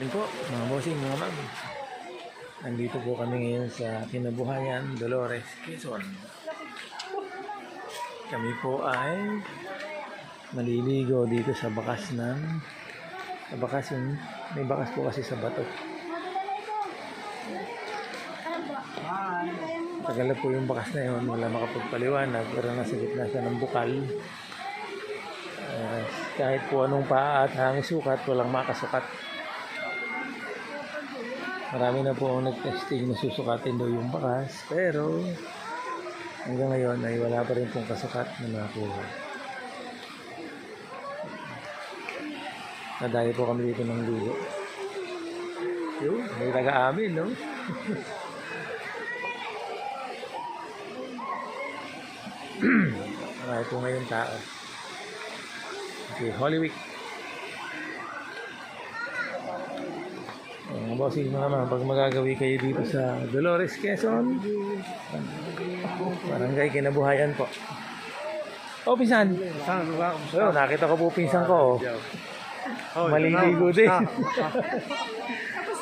Din po, mga bossing, mga ma'am. Nandito po kami ngayon sa Kinabuhayan, Dolores, Quezon. Kami po ay maliligo dito sa bakas may bakas po kasi sa bato. Tagal na po yung bakas na yun, wala makapagpaliwanag, pero nasa gitna siya ng bukal. Kahit po anong paa at hangin sukat, walang makasukat. Marami na po ang nag-testing na susukatin daw yung bakas, pero hanggang ngayon ay wala pa rin pong kasukat na nakuha. Nadayo po kami dito ng ligo. Yun, may taga-amin, no? Marami po ngayon tao. Okay, Holy Week. Mga bossing, mga ma'am, pag magagawi kayo dito sa Dolores, Quezon, Barangay Kinabuhayan po. Oh, pinsan. So, nakita ko po pinsan ko. Maliligo din.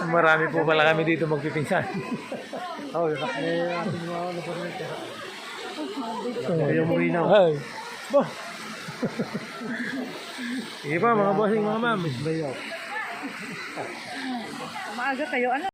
Marami po pala kami dito magpipinsan. Sige pa, mga bossing, mga ma'am. Maaga kayo, ano?